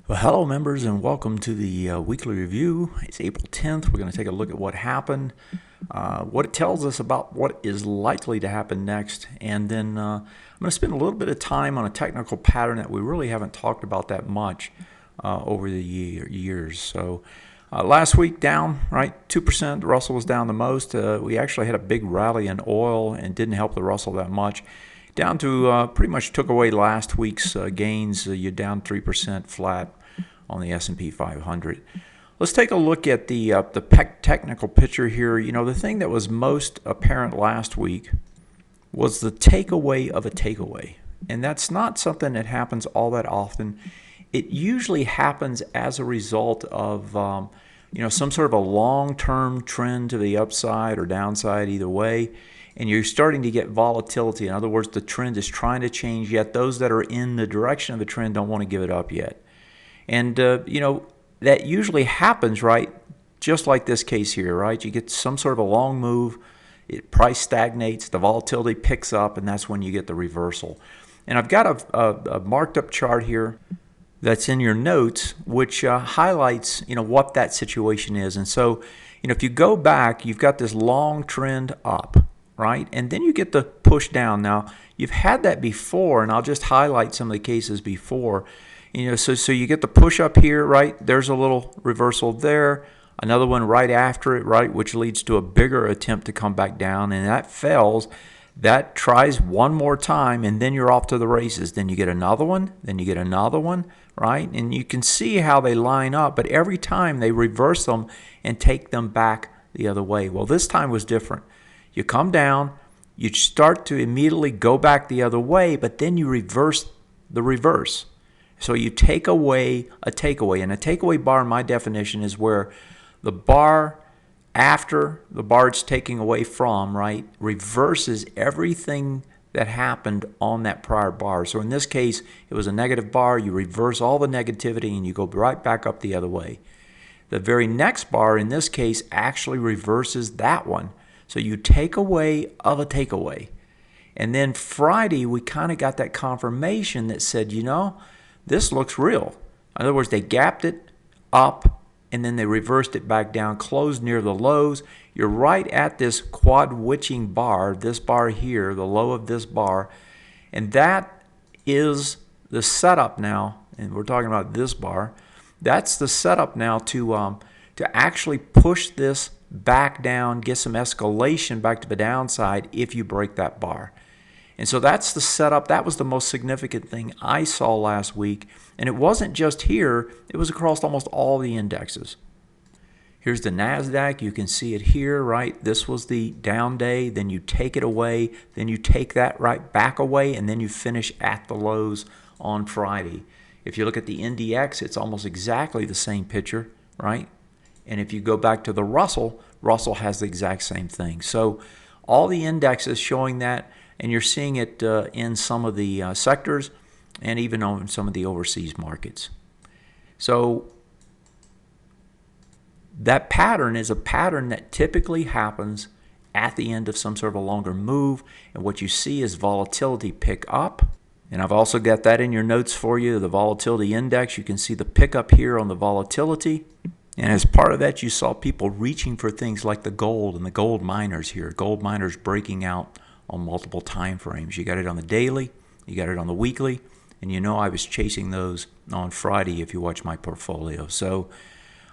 Well, hello, members, and welcome to the weekly review. It's April 10th. We're going to take a look at what happened, what it tells us about what is likely to happen next, and then I'm going to spend a little bit of time on a technical pattern that we really haven't talked about that much over the years. So last week down, right, 2%. The Russell was down the most. We actually had a big rally in oil and didn't help the Russell that much. Down to pretty much took away last week's gains. You're down 3% flat on the S&P 500. Let's take a look at the technical picture here. You know, the thing that was most apparent last week was the takeaway of a takeaway. And that's not something that happens all that often. It usually happens as a result of some sort of a long-term trend to the upside or downside, either way. And you're starting to get volatility. In other words, the trend is trying to change, yet those that are in the direction of the trend don't want to give it up yet. And, that usually happens, right, just like this case here, right? You get some sort of a long move, price stagnates, the volatility picks up, and that's when you get the reversal. And I've got a marked up chart here that's in your notes, which highlights, what that situation is. And so, if you go back, you've got this long trend up, right? And then you get the push down. Now, you've had that before, and I'll just highlight some of the cases before. So you get the push up here, right? There's a little reversal there. Another one right after it, right, which leads to a bigger attempt to come back down, and that fails. That tries one more time, and then you're off to the races. Then you get another one, then you get another one, right? And you can see how they line up, but every time they reverse them and take them back the other way. Well, this time was different. You come down, you start to immediately go back the other way, but then you reverse the reverse. So you take away a takeaway. And a takeaway bar, in my definition, is where the bar after the bar it's taking away from, right, reverses everything that happened on that prior bar. So in this case, it was a negative bar. You reverse all the negativity and you go right back up the other way. The very next bar, in this case, actually reverses that one. So you take away of a takeaway. And then Friday, we kind of got that confirmation that said, this looks real. In other words, they gapped it up and then they reversed it back down, closed near the lows. You're right at this quad witching bar, this bar here, the low of this bar. And that is the setup now, and we're talking about this bar. That's the setup now to actually push this back down, get some escalation back to the downside if you break that bar. And so that's the setup. That was the most significant thing I saw last week. And it wasn't just here. It was across almost all the indexes. Here's the NASDAQ. You can see it here, right? This was the down day. Then you take it away. Then you take that right back away. And then you finish at the lows on Friday. If you look at the NDX, it's almost exactly the same picture, right? And if you go back to the Russell, Russell has the exact same thing. So all the indexes showing that. And you're seeing it in some of the sectors and even on some of the overseas markets. So that pattern is a pattern that typically happens at the end of some sort of a longer move. And what you see is volatility pick up. And I've also got that in your notes for you, the volatility index. You can see the pickup here on the volatility. And as part of that, you saw people reaching for things like the gold and the gold miners here. Gold miners breaking out on multiple time frames. You got it on the daily, you got it on the weekly, and I was chasing those on Friday if you watch my portfolio. So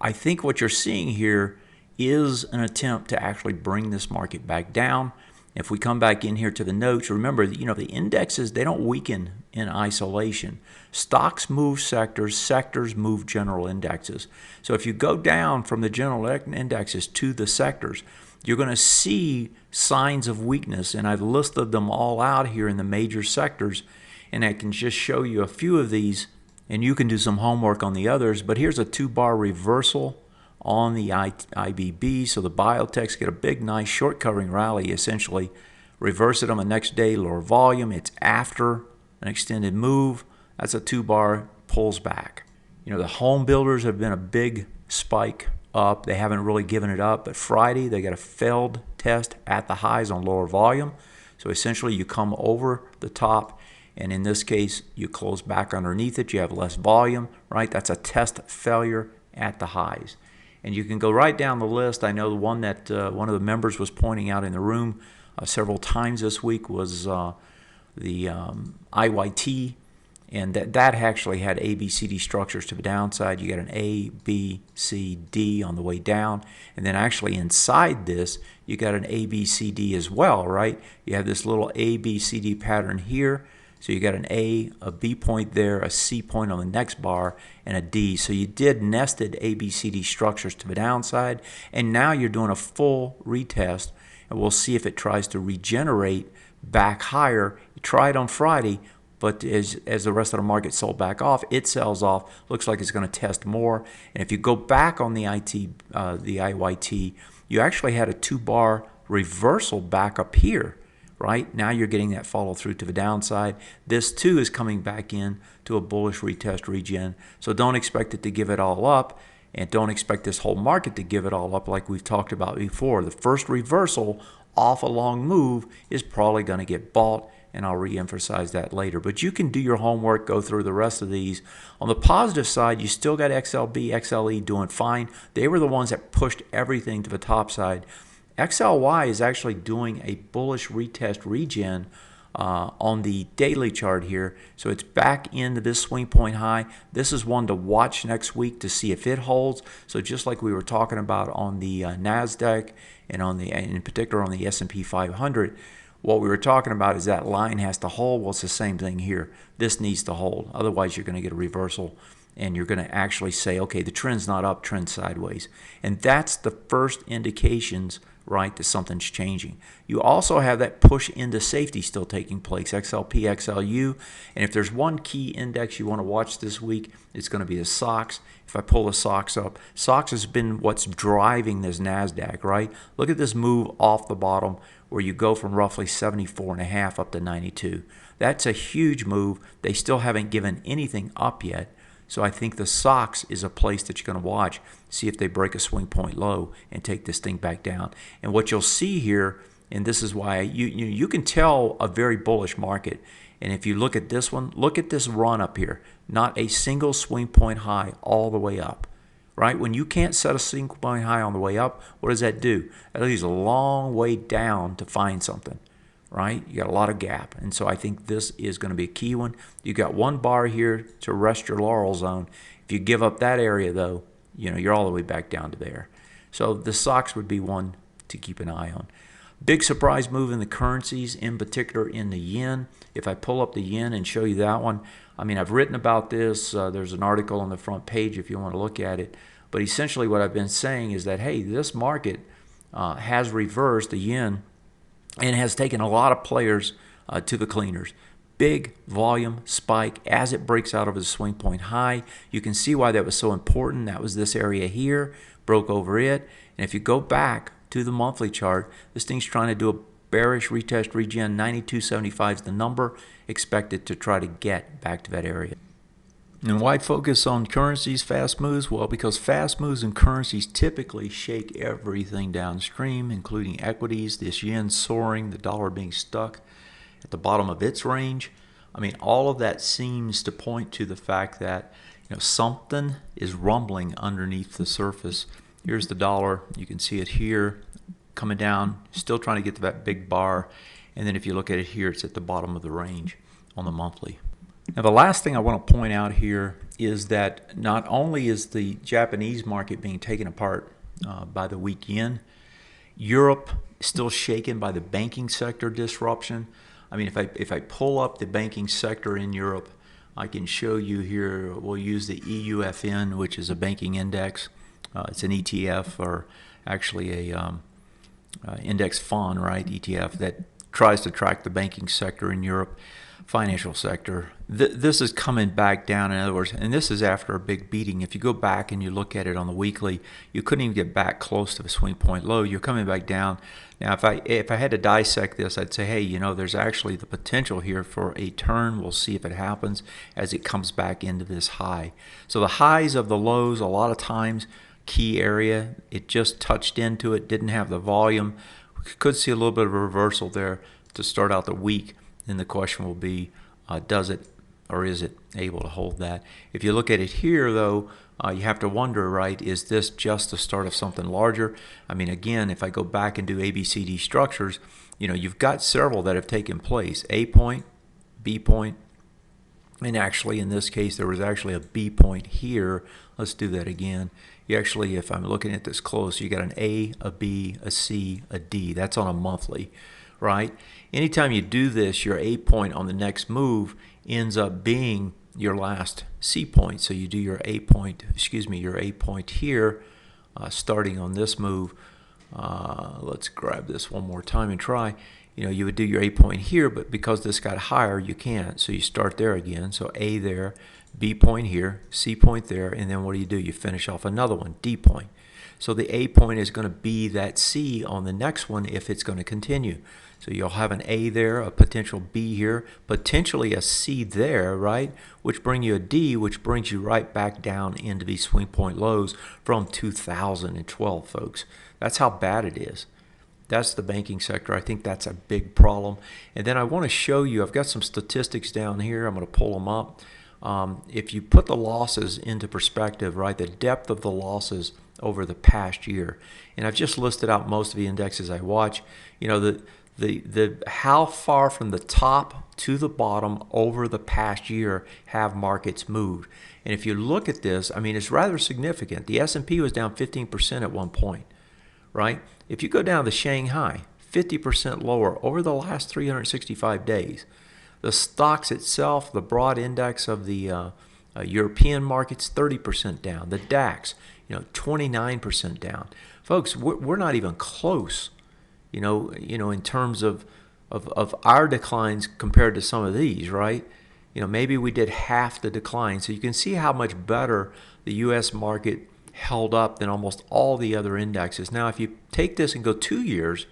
I think what you're seeing here is an attempt to actually bring this market back down. If we come back in here to the notes, remember, the indexes, they don't weaken in isolation. Stocks move sectors, sectors move general indexes. So if you go down from the general indexes to the sectors, you're going to see signs of weakness, and I've listed them all out here in the major sectors, and I can just show you a few of these, and you can do some homework on the others. But here's a 2-bar reversal on the IBB, so the biotechs get a big, nice short covering rally, essentially reverse it on the next day, lower volume. It's after an extended move. That's a 2-bar, pulls back. The home builders have been a big spike up. They haven't really given it up, but Friday they got a failed test at the highs on lower volume. So essentially you come over the top and in this case, you close back underneath it, you have less volume, right? That's a test failure at the highs. And you can go right down the list. I know the one that one of the members was pointing out in the room several times this week was the IYT, and that actually had A, B, C, D structures to the downside. You got an A, B, C, D on the way down, and then actually inside this, you got an A, B, C, D as well, right? You have this little A, B, C, D pattern here. So you got an A, a B point there, a C point on the next bar, and a D. So you did nested A, B, C, D structures to the downside, and now you're doing a full retest, and we'll see if it tries to regenerate back higher. You tried on Friday, but as the rest of the market sold back off, it sells off. Looks like it's going to test more. And if you go back on the IYT, you actually had a 2-bar reversal back up here. Right now you're getting that follow through to the downside. This too is coming back in to a bullish retest regen. So don't expect it to give it all up, and don't expect this whole market to give it all up like we've talked about before. The first reversal off a long move is probably going to get bought, and I'll re-emphasize that later. But you can do your homework, go through the rest of these. On the positive side, you still got XLB, XLE doing fine. They were the ones that pushed everything to the top side. XLY is actually doing a bullish retest regen on the daily chart here. So it's back into this swing point high. This is one to watch next week to see if it holds. So just like we were talking about on the NASDAQ and in particular on the S&P 500, what we were talking about is that line has to hold. Well, it's the same thing here. This needs to hold. Otherwise, you're going to get a reversal, and you're going to actually say, okay, the trend's not up, trend sideways. And that's the first indications, right, that something's changing. You also have that push into safety still taking place, XLP, XLU. And if there's one key index you want to watch this week, it's going to be the SOX. If I pull the SOX up, SOX has been what's driving this NASDAQ, right? Look at this move off the bottom where you go from roughly 74.5 up to 92. That's a huge move. They still haven't given anything up yet. So I think the SOX is a place that you're going to watch, see if they break a swing point low and take this thing back down. And what you'll see here, and this is why you can tell a very bullish market. And if you look at this one, look at this run up here. Not a single swing point high all the way up, right? When you can't set a swing point high on the way up, what does that do? That leaves a long way down to find something. Right? You got a lot of gap. And so I think this is going to be a key one. You got one bar here to rest your laurels on. If you give up that area, though, you're all the way back down to there. So the SOX would be one to keep an eye on. Big surprise move in the currencies, in particular in the yen. If I pull up the yen and show you that one, I mean, I've written about this. There's an article on the front page if you want to look at it. But essentially what I've been saying is that, hey, this market has reversed the yen and has taken a lot of players to the cleaners. Big volume spike as it breaks out of the swing point high. You can see why that was so important. That was this area here, broke over it. And if you go back to the monthly chart, this thing's trying to do a bearish retest regen. 92.75 is the number expected to try to get back to that area. And why focus on currencies, fast moves? Well, because fast moves in currencies typically shake everything downstream, including equities, this yen soaring, the dollar being stuck at the bottom of its range. I mean, all of that seems to point to the fact that something is rumbling underneath the surface. Here's the dollar. You can see it here coming down, still trying to get to that big bar. And then if you look at it here, it's at the bottom of the range on the monthly. Now, the last thing I want to point out here is that not only is the Japanese market being taken apart by the weak yen, Europe is still shaken by the banking sector disruption. I mean, if I pull up the banking sector in Europe, I can show you here. We'll use the EUFN, which is a banking index. It's an ETF, or actually a index fund, right? ETF that tries to track the banking sector in Europe. Financial sector. This is coming back down, in other words, and this is after a big beating. If you go back and you look at it on the weekly, you couldn't even get back close to the swing point low. You're coming back down. Now, if I had to dissect this, I'd say, hey, there's actually the potential here for a turn. We'll see if it happens as it comes back into this high. So the highs of the lows, a lot of times, key area, it just touched into it, didn't have the volume. We could see a little bit of a reversal there to start out the week. Then the question will be, does it, or is it able to hold that? If you look at it here, though, you have to wonder, right, is this just the start of something larger? I mean, again, if I go back and do ABCD structures, you've got several that have taken place. A point, B point, and actually in this case there was actually a B point here. Let's do that again. You actually, if I'm looking at this close, you got an A, a B, a C, a D. That's on a monthly, right? Anytime you do this, your A point on the next move ends up being your last C point. So you do your A point, your A point here, starting on this move. Let's grab this one more time and try. You would do your A point here, but because this got higher, you can't. So you start there again. So A there, B point here, C point there, and then what do? You finish off another one, D point. So the A point is going to be that C on the next one if it's going to continue. So you'll have an A there, a potential B here, potentially a C there, right? Which bring you a D, which brings you right back down into these swing point lows from 2012, folks. That's how bad it is. That's the banking sector. I think that's a big problem. And then I want to show you, I've got some statistics down here. I'm going to pull them up. If you put the losses into perspective, right, the depth of the losses over the past year, and I've just listed out most of the indexes I watch, the how far from the top to the bottom over the past year have markets moved. And if you look at this, I mean, it's rather significant. The S&P was down 15% at one point, right? If you go down to Shanghai, 50% lower over the last 365 days. The stocks itself, the broad index of the European markets, 30% down. The DAX, 29% down. Folks, we're not even close, in terms of our declines compared to some of these, right? Maybe we did half the decline. So you can see how much better the U.S. market held up than almost all the other indexes. Now, if you take this and go 2 years,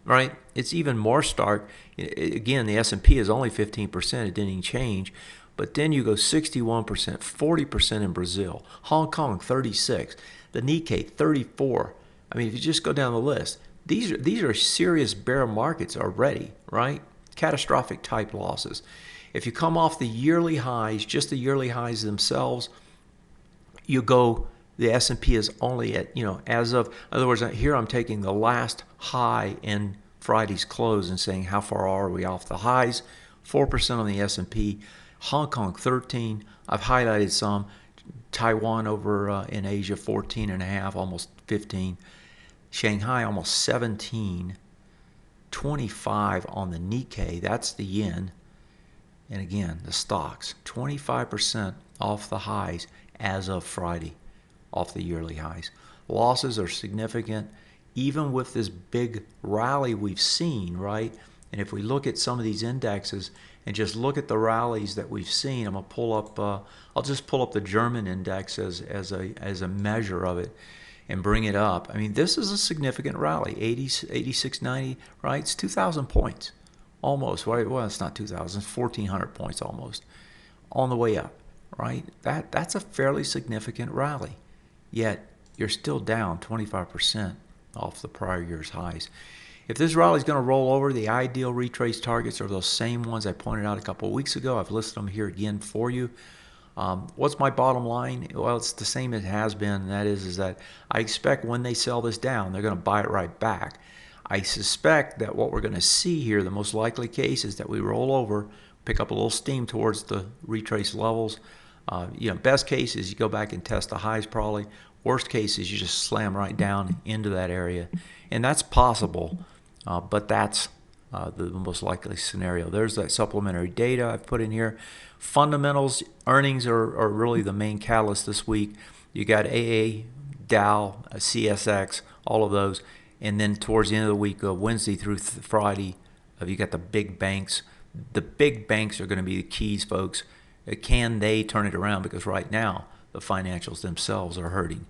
right, it's even more stark. Again, the S&P is only 15%. It didn't even change. But then you go 61%, 40% in Brazil, Hong Kong 36%, the Nikkei 34%. I mean, if you just go down the list, these are serious bear markets already, right? Catastrophic type losses. If you come off the yearly highs, just the yearly highs themselves, you go. The S&P is only at, as of, in other words, here I'm taking the last high in Friday's close and saying how far are we off the highs. 4% on the S&P, Hong Kong 13. I've highlighted some. Taiwan over in Asia 14.5, almost 15. Shanghai almost 17. 25 on the Nikkei, that's the yen. And again, the stocks, 25% off the highs as of Friday. Off the yearly highs. Losses are significant, even with this big rally we've seen, right? And if we look at some of these indexes and just look at the rallies that we've seen, I'm gonna pull up. I'll just pull up the German index as a measure of it, and bring it up. I mean, this is a significant rally, 86.90, right? It's 2,000 points, almost. Right? Well, it's not 2,000. It's 1,400 points almost, on the way up, right? That's a fairly significant rally. Yet you're still down 25% off the prior year's highs. If this rally is going to roll over, the ideal retrace targets are those same ones I pointed out a couple of weeks ago. I've listed them here again for you. What's my bottom line? Well, it's the same it has been. And that is that I expect when they sell this down, they're going to buy it right back. I suspect that what we're going to see here, the most likely case, is that we roll over, pick up a little steam towards the retrace levels. Best case is you go back and test the highs probably. Worst case is you just slam right down into that area. And that's possible, but that's the most likely scenario. There's that supplementary data I've put in here. Fundamentals, earnings are really the main catalyst this week. You got AA, Dow, CSX, all of those. And then towards the end of the week, Wednesday through Friday, you got the big banks. The big banks are going to be the keys, folks. Can they turn it around? Because right now, the financials themselves are hurting.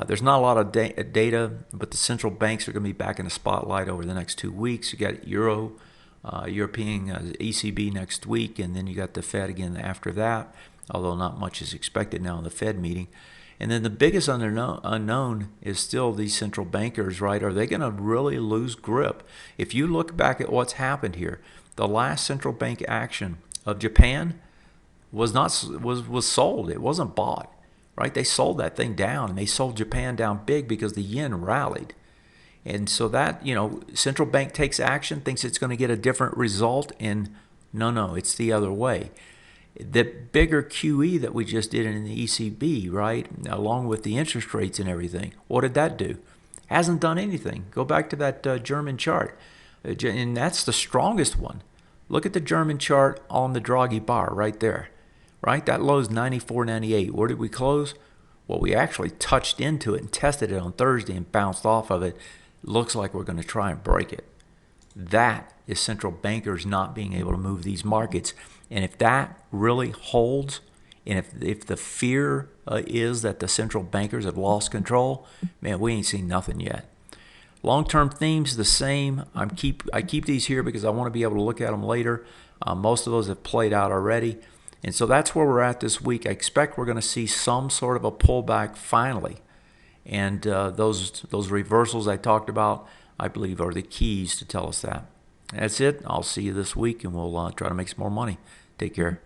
There's not a lot of data, but the central banks are going to be back in the spotlight over the next 2 weeks. You got European ECB next week, and then you got the Fed again after that, although not much is expected now in the Fed meeting. And then the biggest unknown is still these central bankers, right? Are they going to really lose grip? If you look back at what's happened here, the last central bank action of Japan was not was sold. It wasn't bought, right? They sold that thing down, and they sold Japan down big because the yen rallied. And so that, central bank takes action, thinks it's going to get a different result, and no, it's the other way. The bigger QE that we just did in the ECB, right, along with the interest rates and everything, what did that do? Hasn't done anything. Go back to that German chart, and that's the strongest one. Look at the German chart on the Draghi bar right there, right? That low's 94.98. Where did we close? Well, we actually touched into it and tested it on Thursday and bounced off of it. Looks like we're going to try and break it. That is central bankers not being able to move these markets. And if that really holds, and if the fear is that the central bankers have lost control, man, we ain't seen nothing yet. Long-term themes the same. I keep these here because I want to be able to look at them later. Most of those have played out already. And so that's where we're at this week. I expect we're going to see some sort of a pullback finally. And those reversals I talked about, I believe, are the keys to tell us that. That's it. I'll see you this week, and we'll try to make some more money. Take care.